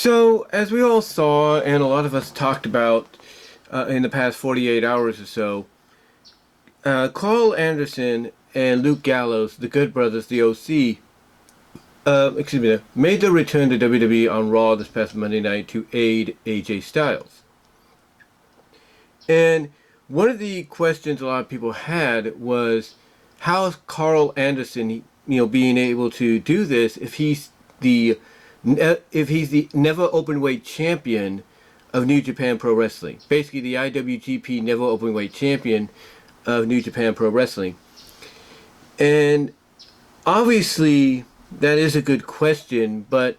So, as we all saw, and a lot of us talked about in the past 48 hours or so, Karl Anderson and Luke Gallows, the Good Brothers, the OC, made their return to WWE on Raw this past Monday night to aid AJ Styles. And one of the questions a lot of people had was, how is Karl Anderson, being able to do this if he's the Never Openweight Champion of New Japan Pro Wrestling? Basically, the IWGP Never Openweight Champion of New Japan Pro Wrestling. And obviously, that is a good question, but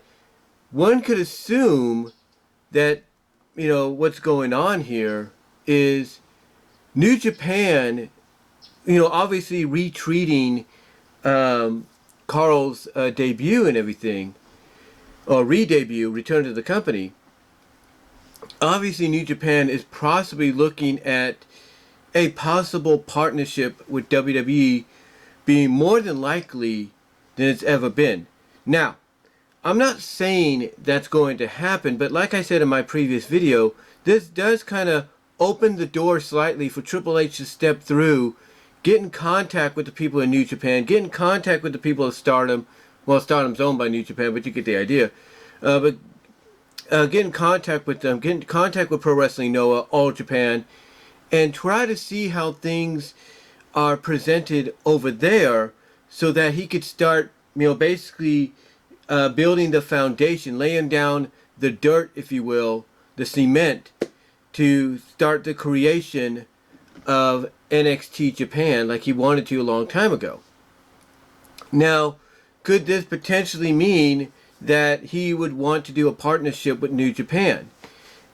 one could assume that, what's going on here is New Japan, obviously retreating Karl's debut and everything, or re-debut, return to the company. Obviously, New Japan is possibly looking at a possible partnership with WWE being more than likely than it's ever been. Now, I'm not saying that's going to happen, but like I said in my previous video, this does kind of open the door slightly for Triple H to step through, get in contact with the people in New Japan, get in contact with the people of Stardom. Well, Stardom's owned by New Japan, but you get the idea. But get in contact with them, get in contact with Pro Wrestling Noah, All Japan, and try to see how things are presented over there so that he could start, basically building the foundation, laying down the dirt, if you will, the cement, to start the creation of NXT Japan like he wanted to a long time ago. Now, could this potentially mean that he would want to do a partnership with New Japan?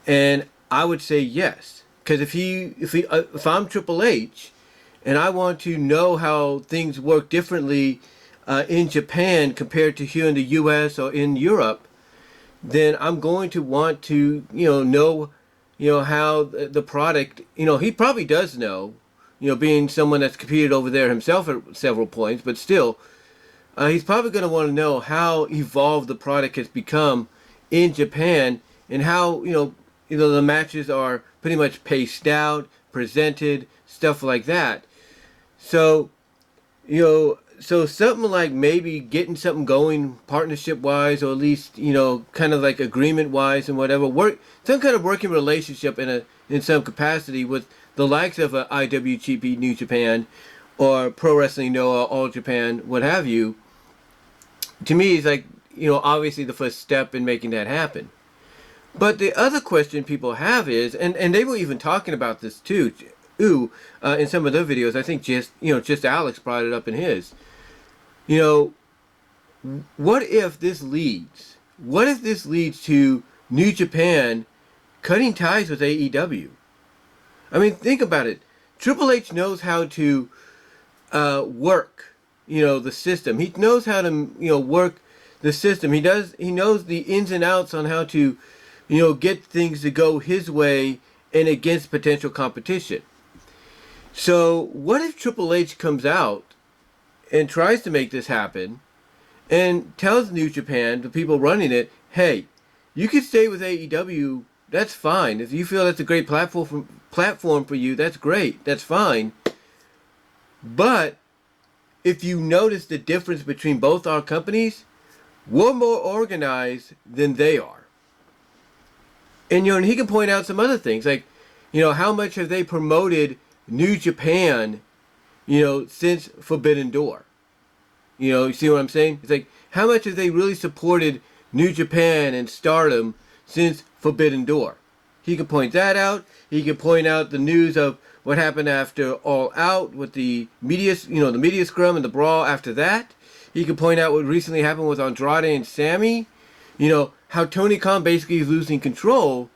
And I would say yes, because if I'm Triple H and I want to know how things work differently in Japan compared to here in the U.S. or in Europe, then I'm going to want to know how the product, he probably does know, being someone that's competed over there himself at several points, but still, he's probably going to want to know how evolved the product has become in Japan, and how the matches are pretty much paced out, presented, stuff like that. So so something like maybe getting something going partnership wise, or at least kind of like agreement wise and whatever, some kind of working relationship in some capacity with the likes of IWGP New Japan or Pro Wrestling Noah, All Japan, what have you. To me, it's like, obviously the first step in making that happen. But the other question people have is, and they were even talking about this too, in some of their videos. I think just Alex brought it up in his. What if this leads to New Japan cutting ties with AEW? I mean, think about it. Triple H knows how to work the system. He knows how to work the system. He knows the ins and outs on how to get things to go his way and against potential competition. So what if Triple H comes out and tries to make this happen and tells New Japan, the people running it, hey, you can stay with AEW, that's fine. If you feel that's a great platform for you, that's great, that's fine. But if you notice the difference between both our companies, we're more organized than they are. And and he can point out some other things, like how much have they promoted New Japan since Forbidden Door. You see what I'm saying? It's like, how much have they really supported New Japan and Stardom since Forbidden Door? He can point that out. He can point out the news of what happened after All Out with the media, the media scrum and the brawl after that. He can point out what recently happened with Andrade and Sammy. How Tony Khan basically is losing control.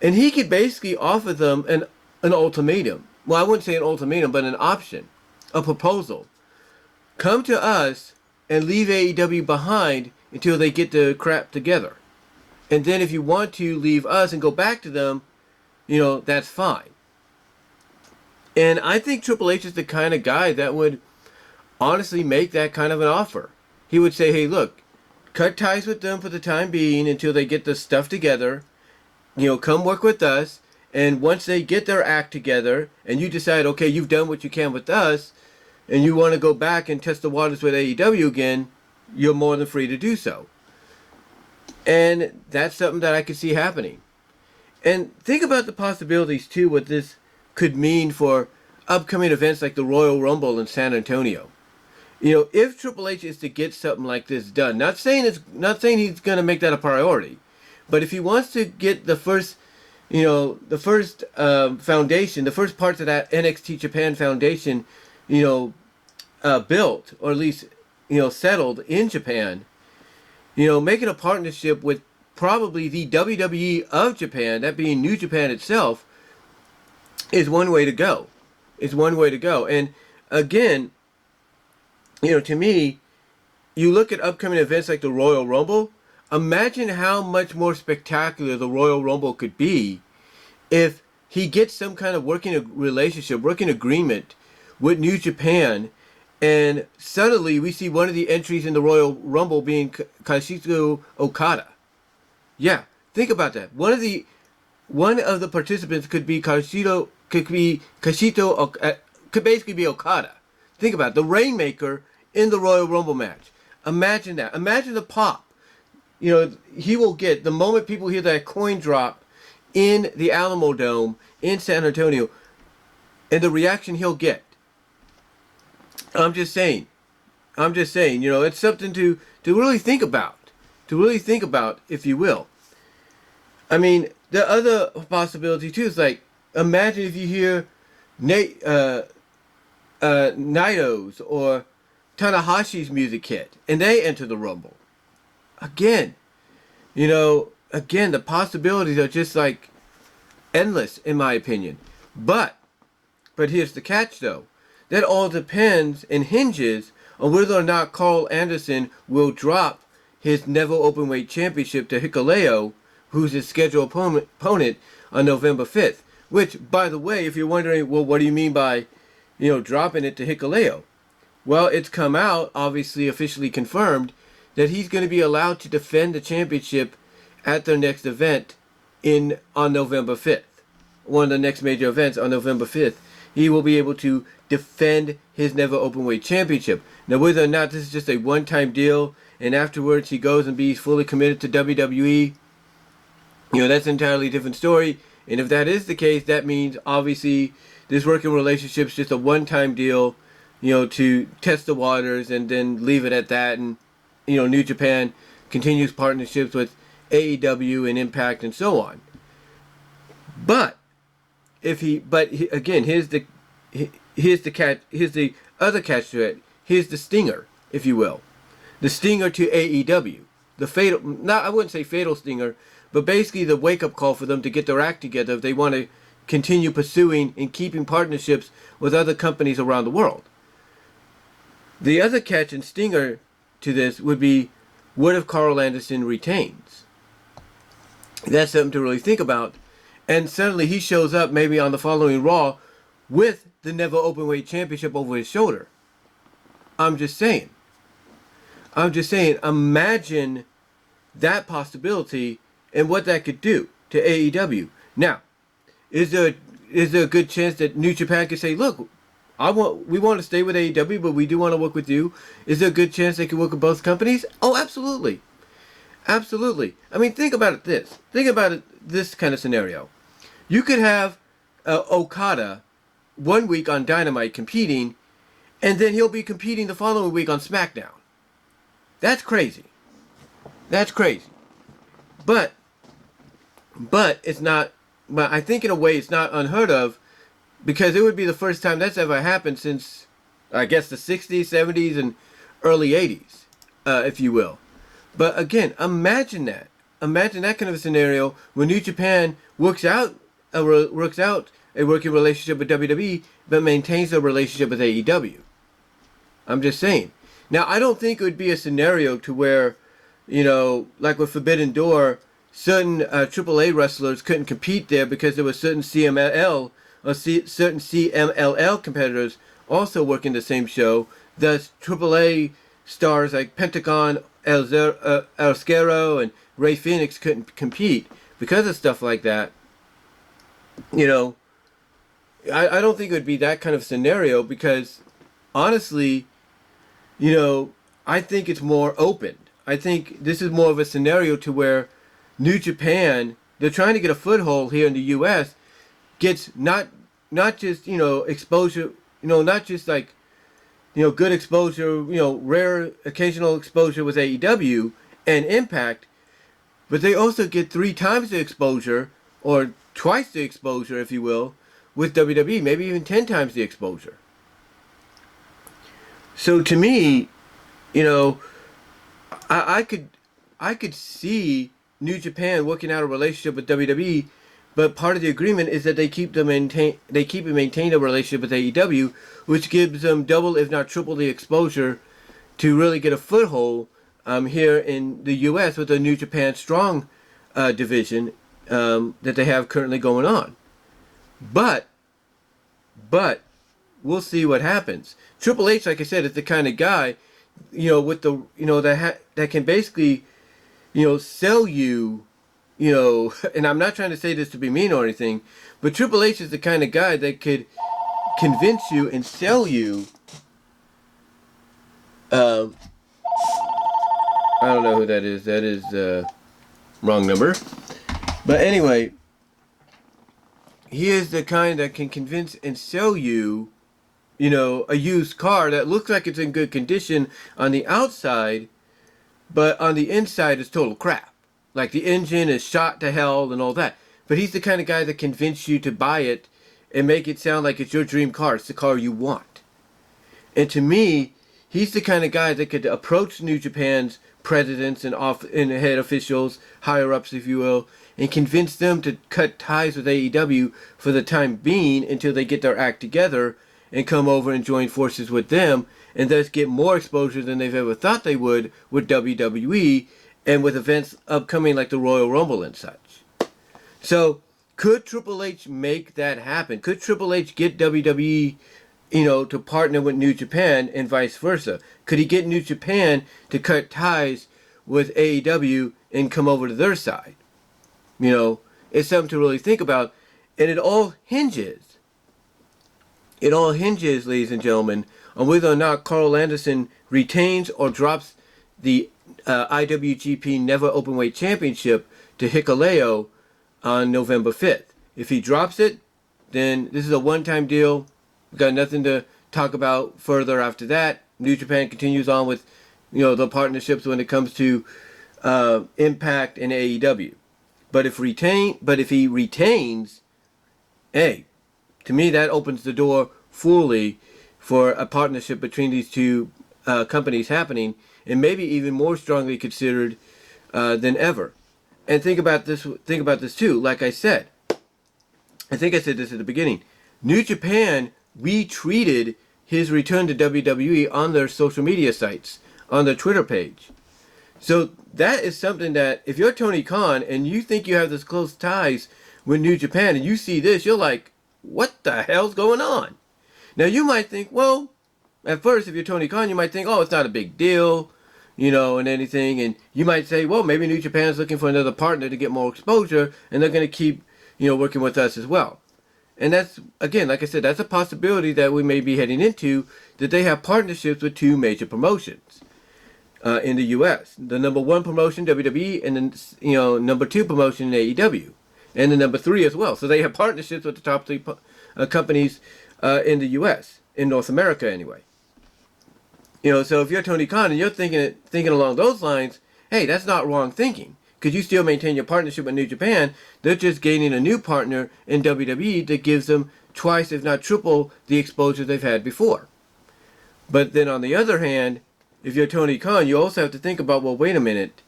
And he could basically offer them an ultimatum. Well, I wouldn't say an ultimatum, but an option, a proposal. Come to us and leave AEW behind until they get the crap together. And then if you want to leave us and go back to them, that's fine. And I think Triple H is the kind of guy that would honestly make that kind of an offer. He would say, hey, look, cut ties with them for the time being until they get the stuff together. You know, come work with us. And once they get their act together and you decide, okay, you've done what you can with us and you want to go back and test the waters with AEW again, you're more than free to do so. And that's something that I could see happening. And think about the possibilities, too, what this could mean for upcoming events like the Royal Rumble in San Antonio. You know, if Triple H is to get something like this done, not saying he's going to make that a priority, but if he wants to get the first, you know, the first foundation, the first parts of that NXT Japan foundation, you know, built, or at least, you know, settled in Japan, you know, making a partnership with probably the WWE of Japan, that being New Japan itself, is one way to go. Is one way to go. And again, you know, to me, you look at upcoming events like the Royal Rumble, imagine how much more spectacular the Royal Rumble could be if he gets some kind of working relationship, working agreement with New Japan, and suddenly we see one of the entries in the Royal Rumble being Kazuchika Okada. Yeah, think about that. One of the participants could be Kazuchika, could basically be Okada. Think about it, the Rainmaker in the Royal Rumble match. Imagine that. Imagine the pop, you know, he will get the moment people hear that coin drop in the Alamo Dome in San Antonio, and the reaction he'll get. I'm just saying, you know, it's something to really think about. To really think about, if you will. I mean, the other possibility too is like, imagine if you hear Naito's or Tanahashi's music hit and they enter the Rumble. Again, you know, the possibilities are just like endless in my opinion. But here's the catch though. That all depends and hinges on whether or not Karl Anderson will drop his Never Openweight Championship to Hikuleo, who's his scheduled opponent on November 5th. Which, by the way, if you're wondering, well, what do you mean by, you know, dropping it to Hikuleo? Well, it's come out, obviously officially confirmed, that he's going to be allowed to defend the championship at their next event on November 5th. One of the next major events on November 5th. He will be able to defend his Never Openweight Championship. Now, whether or not this is just a one-time deal, and afterwards he goes and be fully committed to WWE, you know, that's an entirely different story. And if that is the case, that means obviously this working relationship is just a one-time deal, you know, to test the waters and then leave it at that. And, you know, New Japan continues partnerships with AEW and Impact and so on. But again, here's the other catch to it. Here's the stinger, if you will. The stinger to AEW. The fatal, I wouldn't say fatal stinger, but basically the wake-up call for them to get their act together if they want to continue pursuing and keeping partnerships with other companies around the world. The other catch and stinger to this would be, what if Karl Anderson retains? That's something to really think about. And suddenly he shows up maybe on the following Raw with the Never Openweight Championship over his shoulder. I'm just saying, imagine that possibility and what that could do to AEW. Now, is there a good chance that New Japan could say, look, we want to stay with AEW, but we do want to work with you? Is there a good chance they could work with both companies? Oh, absolutely. Absolutely. I mean, think about this kind of scenario. You could have Okada 1 week on Dynamite competing, and then he'll be competing the following week on SmackDown. That's crazy. That's crazy. But it's not, but I think in a way it's not unheard of, because it would be the first time that's ever happened since, I guess, the 60s, 70s, and early 80s, if you will. But again, imagine that. Imagine that kind of a scenario where New Japan works out a working relationship with WWE, but maintains a relationship with AEW. I'm just saying. Now, I don't think it would be a scenario to where, you know, like with Forbidden Door, certain AAA wrestlers couldn't compete there because there were certain CMLL or certain CMLL competitors also working the same show. Thus, AAA stars like Pentagon Alsquero and Ray Phoenix couldn't compete because of stuff like that, you know, I don't think it would be that kind of scenario because, honestly, you know, I think it's more open. I think this is more of a scenario to where New Japan, they're trying to get a foothold here in the U.S., gets not just, you know, exposure, you know, not just like, you know, good exposure, you know, rare occasional exposure with AEW and Impact, but they also get 3 times the exposure, or twice the exposure, if you will, with WWE, maybe even 10 times the exposure. So to me, you know, I could see New Japan working out a relationship with WWE, but part of the agreement is that they keep and maintain a relationship with AEW, which gives them double, if not triple, the exposure to really get a foothold here in the U.S. with the New Japan Strong division that they have currently going on. But we'll see what happens. Triple H, like I said, is the kind of guy, you know, with the, you know, that can basically, you know, sell you, you know, and I'm not trying to say this to be mean or anything, but Triple H is the kind of guy that could convince you and sell you. I don't know who that is. That is wrong number. But anyway, he is the kind that can convince and sell you, you know, a used car that looks like it's in good condition on the outside, but on the inside is total crap. Like the engine is shot to hell and all that. But he's the kind of guy that convinces you to buy it and make it sound like it's your dream car. It's the car you want. And to me, he's the kind of guy that could approach New Japan's presidents and head officials, higher ups, if you will, and convince them to cut ties with AEW for the time being until they get their act together and come over and join forces with them, and thus get more exposure than they've ever thought they would with WWE and with events upcoming like the Royal Rumble and such. So, could Triple H make that happen? Could Triple H get WWE, you know, to partner with New Japan and vice versa? Could he get New Japan to cut ties with AEW and come over to their side? You know, it's something to really think about. And it all hinges, ladies and gentlemen, on whether or not Karl Anderson retains or drops the IWGP Never Openweight Championship to Hikuleo on November 5th. If he drops it, then this is a one-time deal. We've got nothing to talk about further after that. New Japan continues on with, you know, the partnerships when it comes to Impact and AEW. But if he retains, hey, to me that opens the door fully for a partnership between these two companies happening, and maybe even more strongly considered than ever. And think about this too. Like I said, I think I said this at the beginning. New Japan retweeted his return to WWE on their social media sites, on their Twitter page. So that is something that if you're Tony Khan and you think you have this close ties with New Japan and you see this, you're like, what the hell's going on? Now you might think, well, at first if you're Tony Khan, you might think, oh, it's not a big deal, you know, and anything. And you might say, well, maybe New Japan's looking for another partner to get more exposure and they're going to keep, you know, working with us as well. And that's, again, like I said, that's a possibility that we may be heading into, that they have partnerships with 2 major promotions in the U.S. The number 1 promotion, WWE, and then, you know, number 2 promotion, AEW, and the number 3 as well. So they have partnerships with the top 3 companies in the U.S., in North America anyway. You know, so if you're Tony Khan and you're thinking along those lines, hey, that's not wrong thinking. Because you still maintain your partnership with New Japan. They're just gaining a new partner in WWE that gives them twice, if not triple, the exposure they've had before. But then on the other hand, if you're Tony Khan, you also have to think about, well, wait a minute.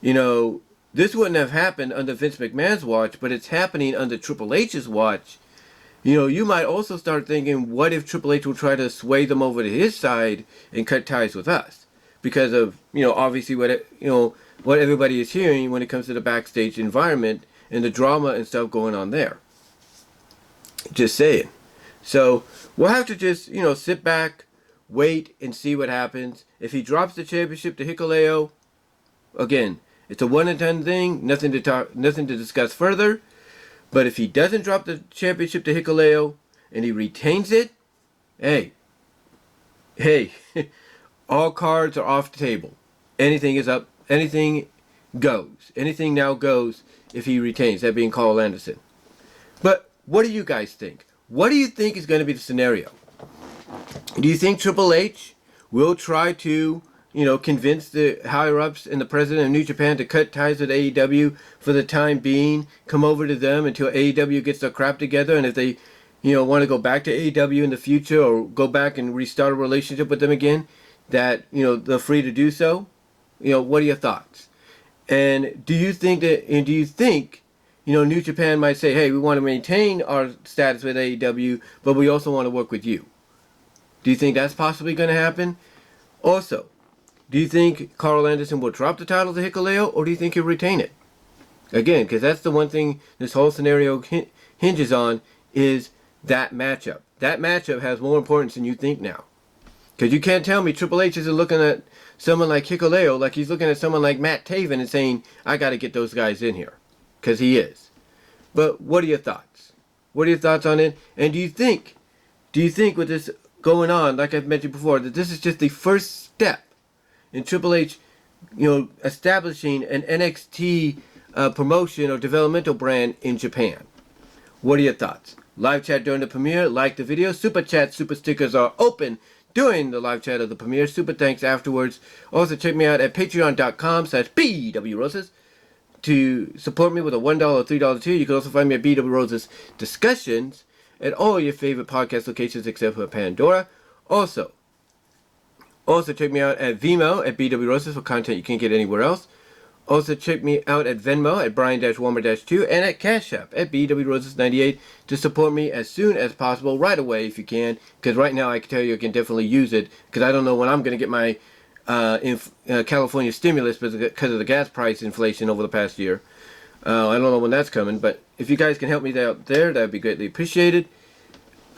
You know, this wouldn't have happened under Vince McMahon's watch, but it's happening under Triple H's watch. You know, you might also start thinking, what if Triple H will try to sway them over to his side and cut ties with us? Because of, you know, obviously what everybody is hearing when it comes to the backstage environment and the drama and stuff going on there. Just saying. So we'll have to just, you know, sit back, wait and see what happens. If he drops the championship to Hikuleo, Again, it's a one and done thing. Nothing to discuss further. But if he doesn't drop the championship to Hikuleo and he retains it, hey, all cards are off the table. Anything is up. Anything goes. Anything now goes if he retains. That being Karl Anderson. But what do you guys think? What do you think is going to be the scenario? Do you think Triple H will try to, convince the higher-ups and the president of New Japan to cut ties with AEW for the time being, come over to them until AEW gets their crap together, and if they, want to go back to AEW in the future or go back and restart a relationship with them again, that, they're free to do so? What are your thoughts? And do you think, New Japan might say, hey, we want to maintain our status with AEW, but we also want to work with you? Do you think that's possibly going to happen? Also, do you think Karl Anderson will drop the title to Hikuleo, or do you think he'll retain it? Again, because that's the one thing this whole scenario hinges on, is that matchup. That matchup has more importance than you think now. Because you can't tell me Triple H isn't looking at someone like Hikuleo like he's looking at someone like Matt Taven and saying, I got to get those guys in here. Because he is. But what are your thoughts? What are your thoughts on it? And do you think with this going on, like I've mentioned before, that this is just the first step in Triple H, establishing an NXT promotion or developmental brand in Japan? What are your thoughts? Live chat during the premiere, like the video. Super chat, super stickers are open during the live chat of the premiere. Super thanks afterwards. Also check me out at patreon.com/BWRoses to support me with a $1 or $3 tier. You can also find me at BW Roses Discussions at all your favorite podcast locations except for Pandora. Also check me out at VENMO at BW Roses for content you can't get anywhere else. Also check me out at VENMO at Brian-Warmer-2 and at Cash App at BW Roses98 to support me as soon as possible, right away if you can, because right now I can tell you I can definitely use it, because I don't know when I'm going to get my California stimulus because of the gas price inflation over the past year. I don't know when that's coming, but if you guys can help me out there, that would be greatly appreciated.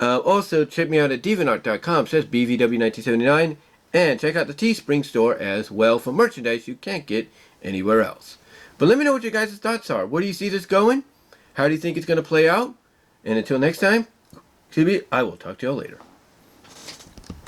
Also, check me out at deviantart.com, says BVW1979, and check out the Teespring store as well for merchandise you can't get anywhere else. But let me know what your guys' thoughts are. Where do you see this going? How do you think it's going to play out? And until next time, I will talk to y'all later.